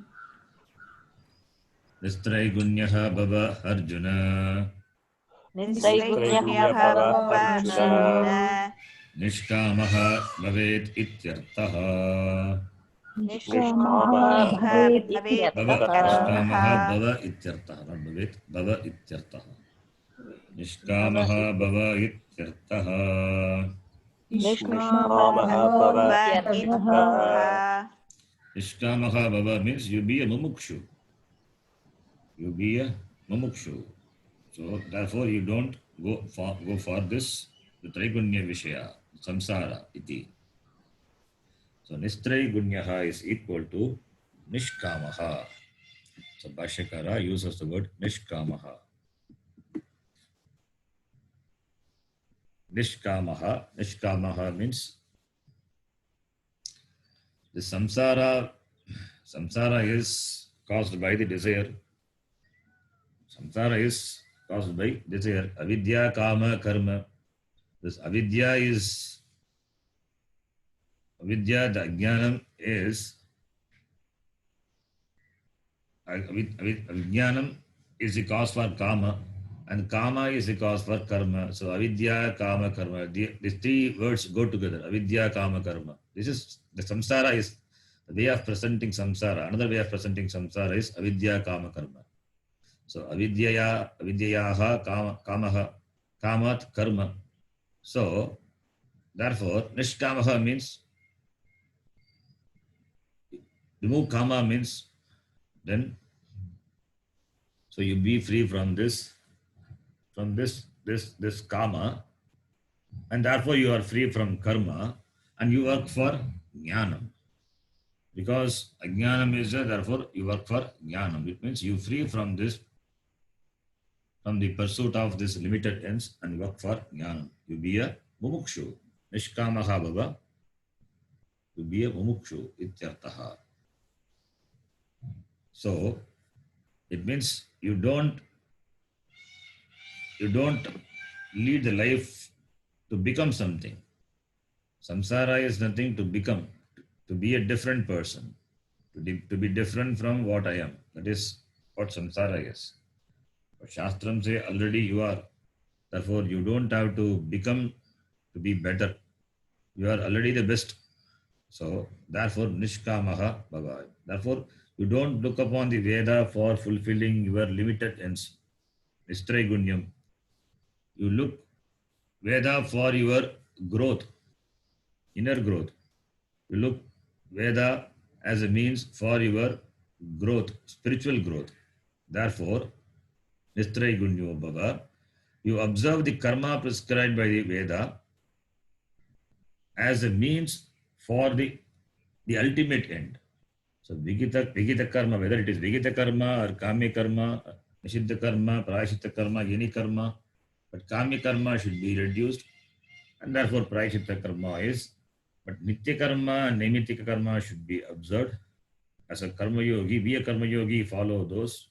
Speaker 1: Nistraigunyah bhava Arjuna.
Speaker 2: Nistraigunyah bhava Arjuna
Speaker 1: Nishkamaha bhavet ityartah.
Speaker 2: Nishkamaha bhavet
Speaker 1: Nishkamaha
Speaker 2: ityartah
Speaker 1: bhava ityartah. Not bhavet, bhava ityartah. Nishkamaha bhava ityartah.
Speaker 2: Nishkamaha bhava ityartah
Speaker 1: Nishkamaha bhava means you be a mumukshu. You be a mumukshu. So therefore you don't go for this, the Traigunya Vishaya, Samsara iti. So Nistraigунयः is equal to Nishkamaha. So Bhashyakara uses the word Nishkamaha. Nishkamaha. Nishkamaha means the samsara is caused by the desire. Samsara is caused by desire. Avidya, kama, karma. This avidya, the ajnanam is, ajnanam is the cause for kama, and kama is the cause for karma. So avidya, kama, karma. These three words go together. Avidya, kama, karma. This is the samsara is the way of presenting samsara. Another way of presenting samsara is avidya, kama, karma. So avidyayaha, kamaha, kamat, karma. So therefore nishkamaha means remove kama means then so you be free from this kama, and therefore you are free from karma, and you work for jnanam. Because ajnanam is there, therefore you work for jnanam. It means you free from this, from the pursuit of this limited ends, and work for jnanam. You be a mumukshu. Nishkamaha bhava. You be a mumukshu ityartaha. So it means you don't lead the life to become something. Samsara is nothing to become, to be a different person, to be different from what I am. That is what samsara is. But Shastram say already you are. Therefore, you don't have to become to be better. You are already the best. So, therefore, nishkamaha bhava. Therefore, you don't look upon the Veda for fulfilling your limited ends. Nistraigunyam. You look Veda for your growth, inner growth. You look Veda as a means for your growth, spiritual growth. Therefore, Nistraigunyam bhava. You observe the karma prescribed by the Veda as a means for the ultimate end. So Vigita karma, whether it is Vigita karma or Kamya karma, Nishiddha karma, Prayashitta karma, any karma, but Kamya karma should be reduced, and therefore Prayashitta karma is, but Nitya karma and Naimittika karma should be observed. As a karma yogi, be a karma yogi, follow those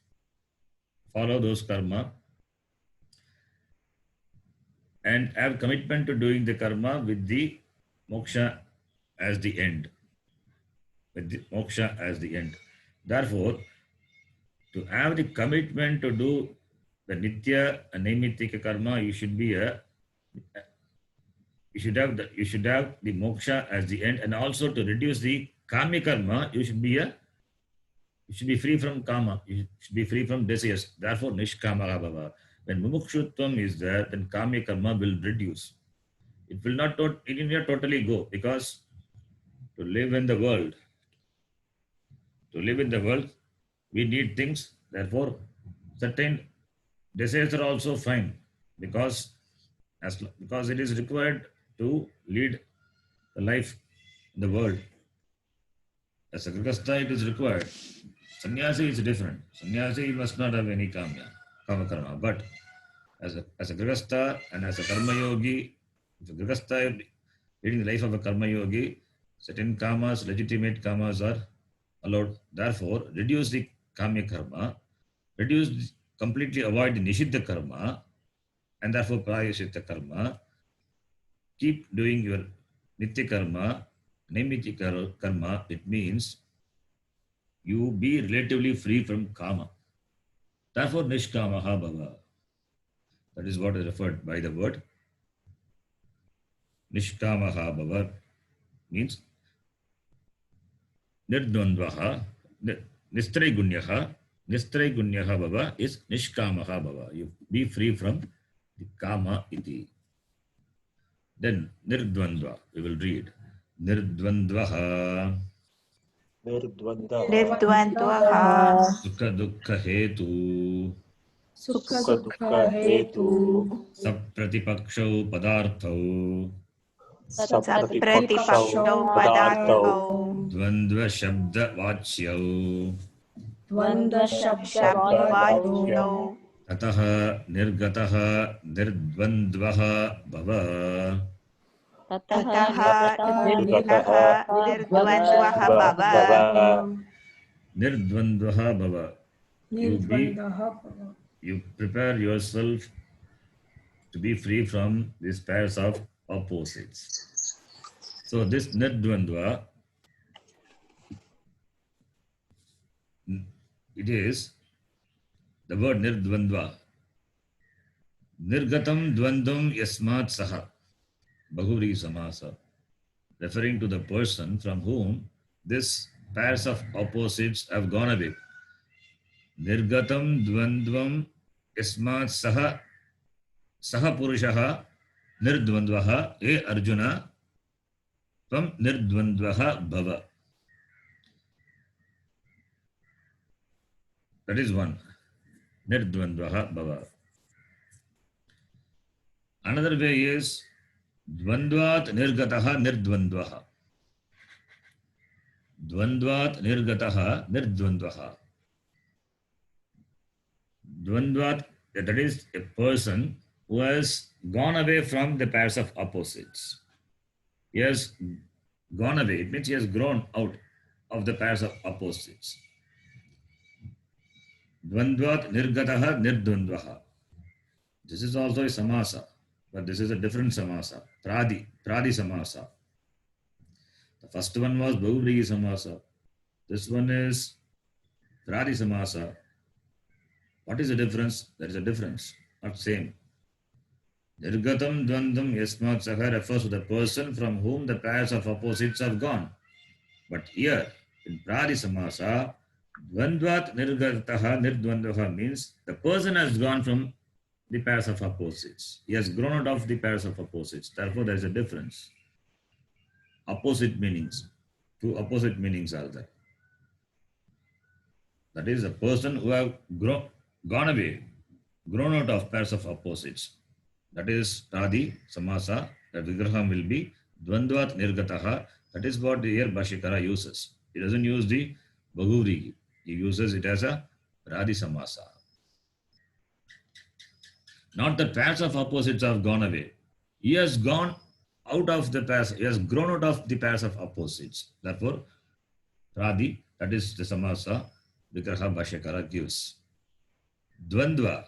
Speaker 1: karma, and have commitment to doing the karma with the moksha as the end. With the moksha as the end. Therefore, to have the commitment to do the nitya and naimittika karma, you should have the moksha as the end, and also to reduce the kami karma, you should be free from kama, you should be free from desires. Therefore, nishkama bhava. When mumukshutvam is there, then kami karma will reduce. It will not totally go, because to live in the world, we need things. Therefore, certain desires are also fine, because because it is required to lead the life in the world. As a grihastha, it is required. Sannyasi is different. Sannyasi must not have any kama karma. But as a grihastha and as a karma yogi, if a grihastha leading the life of a karma yogi, certain kamas, legitimate kamas are allowed. Therefore, reduce the kamya karma, completely avoid the nishiddha karma, and therefore prayashitta karma. Keep doing your nitya karma, naimiti karma. It means you be relatively free from kama. Therefore, nishkamaha bhava. That is what is referred by the word nishkamaha bhava. Means nirdvandvaha, nistraigunyaha. Nistraigunyaha bhava is nishkamaha bhava. You be free from the kama iti. Then nirdvandva, we will read. Nirdvandvaha.
Speaker 2: Nirdvandvaha.
Speaker 1: Sukha dukkha hetu.
Speaker 3: Sukha dukkha hetu.
Speaker 1: Sapratipakshau padarthau.
Speaker 2: Sapratipakshau padarthau.
Speaker 1: Dvandva shabda vachyau.
Speaker 3: Dvandva
Speaker 2: Shabdvachyau.
Speaker 1: Tataha nirgataha nirdvandvaha bhava.
Speaker 2: Tataha nirgataha nirdvandvaha bhava.
Speaker 1: Nirdvandvaha bhava. You prepare yourself to be free from these pairs of opposites. So this nirdvandva, it is the word nirdvandva. Nirgatam dvandvam yasmat saha. Bahuri samasa. Referring to the person from whom this pairs of opposites have gone away. Nirgatam dvandvam yasmat saha. Saha purushaha nirdvandvaha. E Arjuna, tvam nirdvandvaha bhava. That is one. Nirdvandvaha bhava. Another way is dvandvat nirgataha nirdvandvaha. Dvandvat nirgataha nirdvandvaha. Dvandvat, that is a person who has gone away from the pairs of opposites. He has gone away. It means he has grown out of the pairs of opposites. Dvandvat nirgataha nirdvandvaha. This is also a samasa, but this is a different samasa. Pradi samasa. The first one was Bahuvrihi samasa. This one is Pradi samasa. What is the difference? There is a difference, not same. Nirgatam dvandam yasmat saha refers to the person from whom the pairs of opposites have gone. But here, in Pradi samasa, dvandvat nirgataha nirdvandvaha means the person has gone from the pairs of opposites. He has grown out of the pairs of opposites. Therefore, there is a difference. Opposite meanings. Two opposite meanings are there. That is a person who have gone away, grown out of pairs of opposites. That is Pradi samasa. The vigraham will be dvandvat nirgataha. That is what the here Bhashyakara uses. He doesn't use the Bahuvrihi. He uses it as a Pradi samasa. Not the pairs of opposites have gone away. He has gone out of the pairs. He has grown out of the pairs of opposites. Therefore, Pradi, that is the samasa, Vigraha Bhashyakara gives. Dvandva,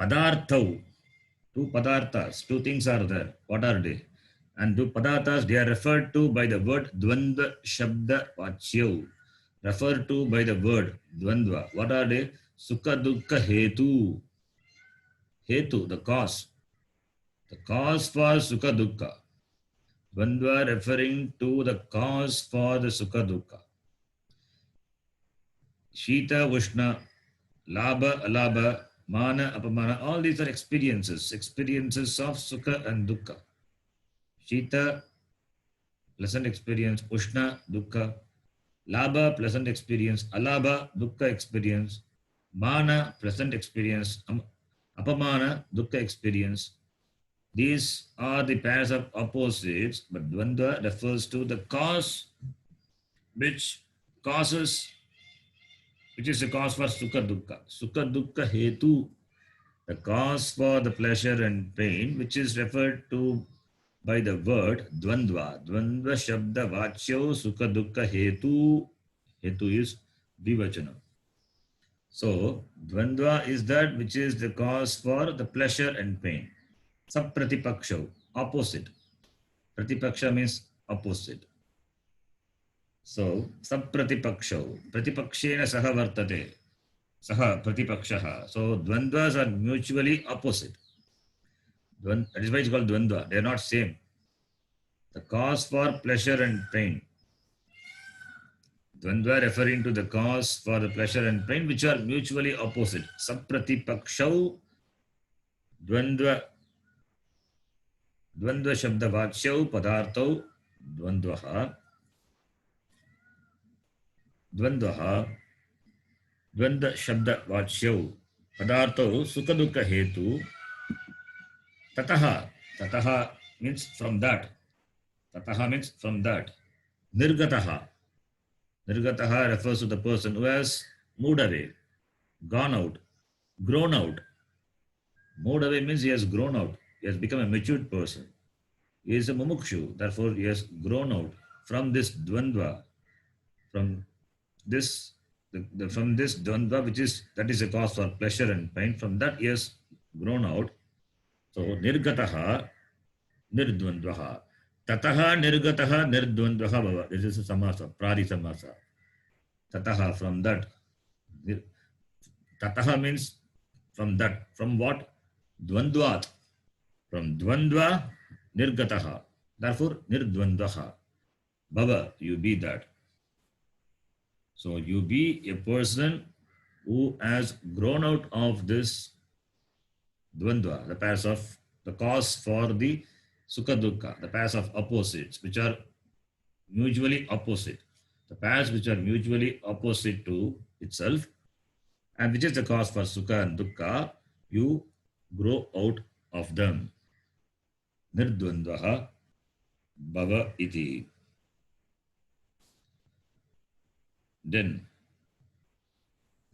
Speaker 1: padarthau. Two padarthas, two things are there. What are they? And two padarthas, they are referred to by the word dvandva shabda vachyau. Referred to by the word dvandva. What are they? Sukha dukkha hetu. Hetu, the cause. The cause for sukha dukkha. Dvandva referring to the cause for the sukha dukkha. Shita, Ushna, Labha, Alabha, Mana, Apamana, all these are experiences of Sukha and Dukkha. Shita, pleasant experience. Ushna, dukkha. Labha, pleasant experience. Alabha, dukkha experience. Mana, pleasant experience. Apamana, dukkha experience. These are the pairs of opposites, but Dvandva refers to the cause which causes, which is the cause for Sukha Dukkha. Sukha Dukkha Hetu, the cause for the pleasure and pain, which is referred to by the word Dvandva. Dvandva Shabda Vachyo Sukha Dukkha Hetu. Hetu is Vivachana. So, Dvandva is that which is the cause for the pleasure and pain. Sapratipaksha, opposite. Pratipaksha means opposite. So, sapratipaksha, pratipakshena saha vartate, saha pratipakshaha. So, dvandvas are mutually opposite. That is why it's called dvandva. They are not same. The cause for pleasure and pain. Dvandva referring to the cause for the pleasure and pain, which are mutually opposite. Sapratipaksha, dvandva. Dvandva shabda vachyau padartau dvandvaha. Dvandvaha. Dvandva shabda vachyau padartau sukha dukkha hetu. Tataha. Tataha means from that. Tataha means from that. Nirgataha. Nirgataha refers to the person who has moved away, gone out, grown out. Moved away means he has grown out. He has become a matured person. He is a mumukshu. Therefore, he has grown out from this dvandva, from this dvandva, which is that is a cause for pleasure and pain. From that, he has grown out. So, nirgataha, nirdvandvaha. Tataha, nirgataha, nirdvandvaha bhava. This is a samasa, pradi samasa. Tataha, from that. Tataha means from that. From what? Dvandvat. From dvandva, nirgataha. Therefore, nirdvandvaha. Bhava, you be that. So, you be a person who has grown out of this dvandva, the pairs of the cause for the sukha dukkha, the pairs of opposites, which are mutually opposite. The pairs which are mutually opposite to itself, and which is the cause for sukha and dukkha, you grow out of them. Nirdvandvaha bhava iti. Then,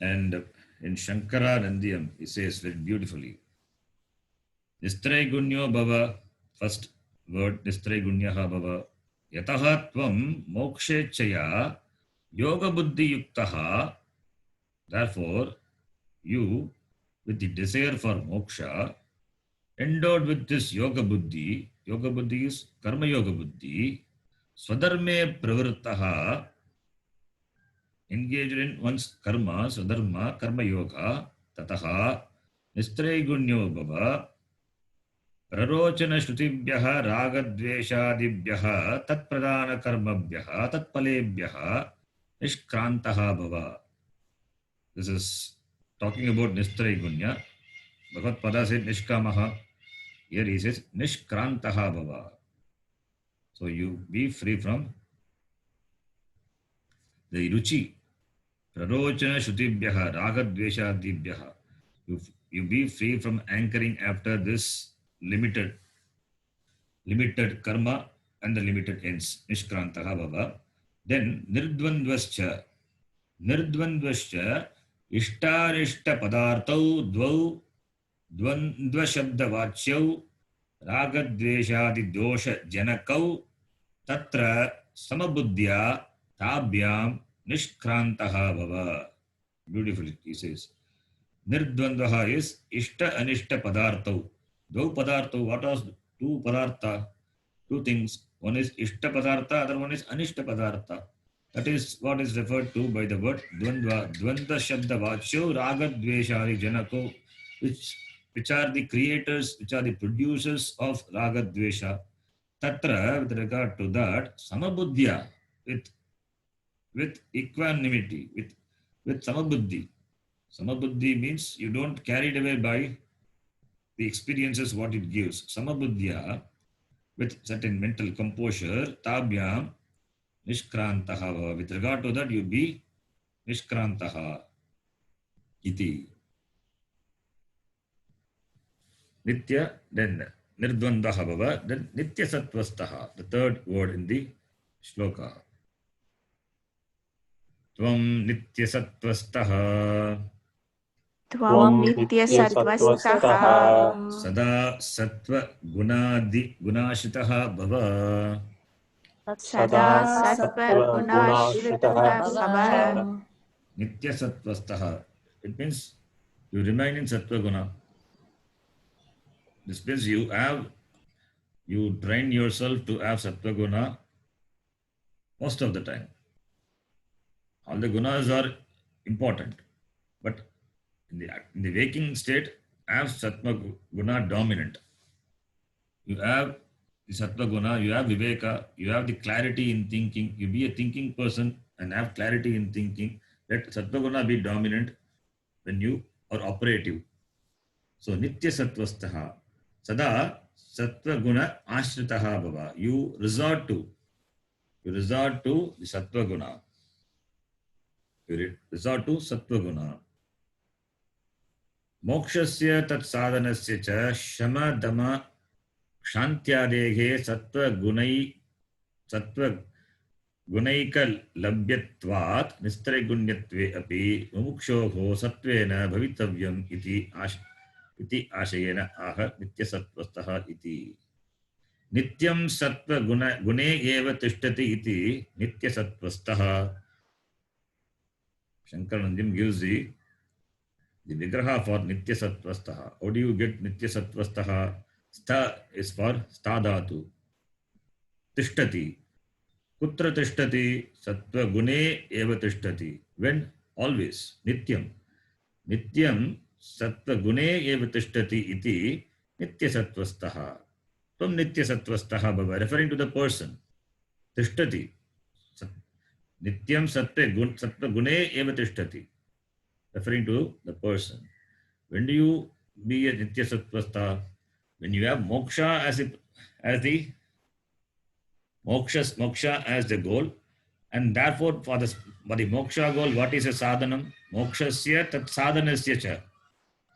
Speaker 1: and in Shankara Nandiyam, he says very beautifully, Nistraigunyo bhava, first word, Nistraigunyaha bhava, yataha tvam mokshechaya yoga buddhi yuktaha, therefore, you, with the desire for moksha, endowed with this yoga buddhi is karma yoga buddhi, swadharme pravrittaha, engaged in one's karma, swadharma, karma yoga, tataha, nistraigunyo bhava, prarochana shrutibhyaha ragadveshadibhyaha tatpradana karmabhyaha tatpalebhyaha nishkrantaha bhava. This is talking about nistraigunya. Bhagavad Pada said nishkamaha. Here he says nishkrantaha bhava. So you be free from the ruchi. Prarochana shrutibhyaha ragadveshadibhyaha. You be free from anchoring after this limited karma and the limited ends. Nishkrantaha bhava. Then nirdvandvascha. Nirdvandvascha ishtarishta padartau dvau dvandva shabda vachyau ragadveshadi dosha janakau tatra samabuddhya tabhyam nishkrantaha bhava. Beautifully he says. Nirdvandvaha is ishta anishta padartau. Dvau padartau. What are two padartha? Two things. One is ishta padartha, other one is anishta padartha. That is what is referred to by the word dvandva. Dvandva shabda vachyo ragadveshari janako, which are the creators, which are the producers of ragadvesha. Tatra, with regard to that, samabuddhya, with equanimity, with samabuddhi. Samabuddhi means you don't carried away by the experiences what it gives. Samabuddhya, with certain mental composure, tabhyam nishkrantaha bhava. With regard to that, you be nishkrantaha iti. Nitya, then nirdvandaha bhava, then nitya sattvastaha, the third word in the shloka. Tvam nitya sattvastaha
Speaker 2: Tvam nityasattvastaha
Speaker 1: sada sattva gunadi gunashitaha bhava.
Speaker 2: sada sattva gunashritah bhava.
Speaker 1: Nitya sattvastaha. It means you remain in sattva guna. This means you train yourself to have sattva guna most of the time. All the gunas are important, but in the waking state, have sattva guna dominant. You have the sattva guna, you have viveka, you have the clarity in thinking. You be a thinking person and have clarity in thinking. Let sattva guna be dominant when you are operative. So nitya sattvastaha sada sattva guna ashritaha bhava. You resort to the sattva guna. You resort to sattva guna. Mokshasya tat sadhanasya cha shama dama kshantyadeghe sattva gunaika labhyatvat nistrigunyatve api mumukshoho sattvena bhavitavyam iti ashayena aha nitya sattvastaha iti. Nityam sattva gune eva tishtati iti nitya sattvastaha. Shankaranandam gives the vigraha for nitya sattvastaha. How do you get nitya sattvastaha? Sta is for stadatu. Tishtati. Kutra tishtati? Sattva gune eva tishtati. When? Always. Nityam. Nityam sattva gune eva tishtati iti nitya sattvastaha. From nitya sattvastaha bhava. Referring to the person. Tishtati. Nityam sattva gune eva tishtati. Referring to the person. When do you be a nitya sattvasta? When you have moksha as the moksha as the goal, and therefore for the moksha goal, what is a sadhanam? Mokshasya tat sadhanasya cha.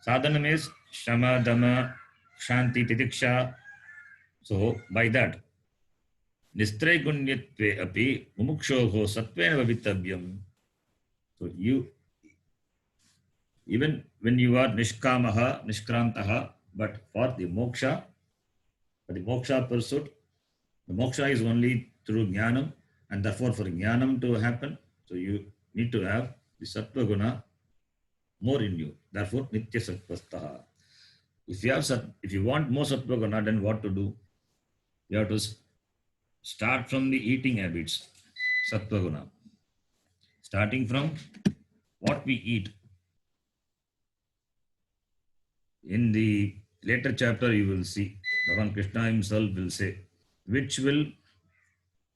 Speaker 1: Sadhanam is shama, dhamma, shanti, titiksha. So by that, nistraygunyatve api mumukshoho satvena bhavitavyam. So you, even when you are nishkamaha, nishkrantaha, but for the moksha pursuit, the moksha is only through jnanam, and therefore for jnanam to happen, so you need to have the sattva guna more in you. Therefore, nitya sattvastaha. If you want more sattva guna, then what to do? You have to start from the eating habits, sattva guna. Starting from what we eat. In the later chapter, you will see Bhagavan Krishna himself will say which will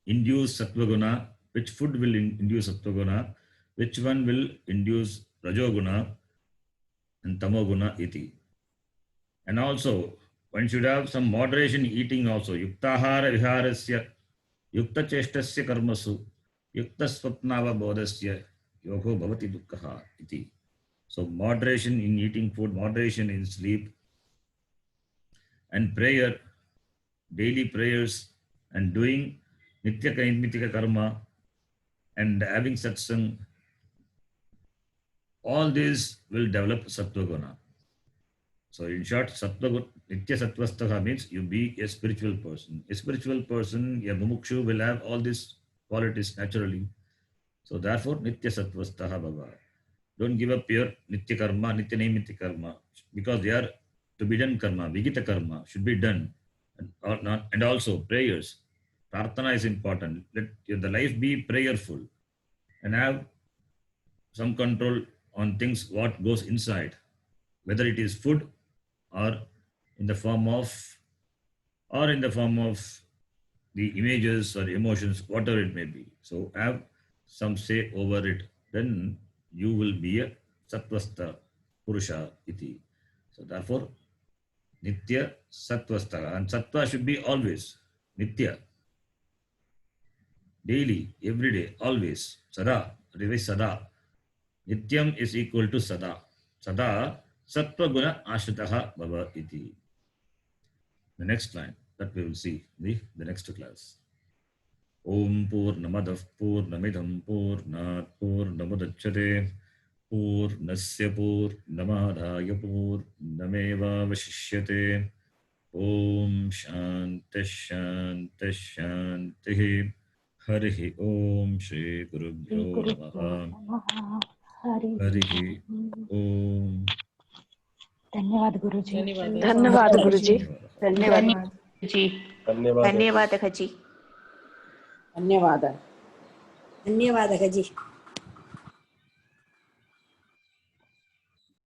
Speaker 1: induce sattva guna, which food will induce sattva guna, which one will induce rajoguna and tamoguna iti. And also, one should have some moderation eating also. Yuktahara viharasya, yukta cheshtasya karmasu, yukta swapnava bodhasya, yogo bhavati dukkha iti. So moderation in eating food, moderation in sleep, and prayer, daily prayers, and doing nitya kainitika karma, and having satsang, all these will develop sattva guna. So in short, nitya sattvastaha means you be a spiritual person. A spiritual person, a mumukshu, will have all these qualities naturally. So therefore, nitya sattvastaha bhava. Don't give up your nitya karma, nitya naimiti karma, because they are to be done karma, vigita karma should be done. And also prayers. Prarthana is important. Let the life be prayerful and have some control on things, what goes inside, whether it is food or in the form of the images or emotions, whatever it may be. So have some say over it. Then you will be a sattvasta purusha iti. So therefore, nitya sattvasta, and sattva should be always. Nitya. Daily, every day, always. Sada. Revise sada. Nityam is equal to sada. Sada sattva guna ashritaha bhava iti. The next line that we will see in the next class. Om Purnamadav Purnamidam Purnat Purnamudachyate Purnasya Purnamadhaya Purnameva Vashishyate. Om Shanti Shanti Shanti. Harihi Om Shri Gurubhyo Namaha. Harihi Om.
Speaker 4: धन्यवाद गुरुजी।
Speaker 2: धन्यवाद गुरुजी।
Speaker 4: धन्यवाद जी।
Speaker 2: धन्यवाद जी।
Speaker 3: धन्यवाद। धन्यवाद जी।